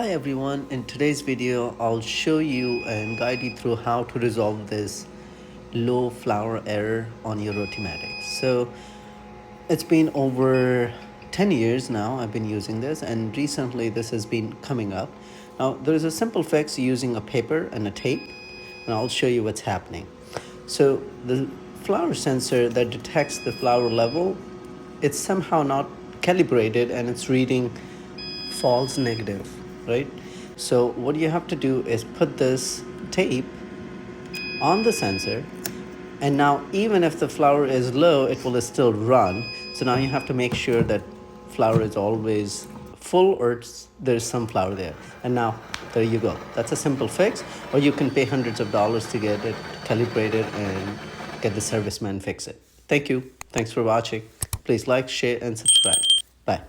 Hi everyone, in today's video I'll show you and guide you through how to resolve this low flour error on your Rotimatic. So it's been over 10 years now I've been using this, and recently this has been coming up. Now there is a simple fix using a paper and a tape, and I'll show you what's happening. So the flour sensor that detects the flour level, it's somehow not calibrated and it's reading false negative, right? So what you have to do is put this tape on the sensor, and now even if the flour is low, it will still run. So now you have to make sure that flour is always full, or there's some flour there. And now there you go. That's a simple fix, or you can pay hundreds of dollars to get it calibrated and get the serviceman fix it. Thank you. Thanks for watching. Please like, share, and subscribe. Bye.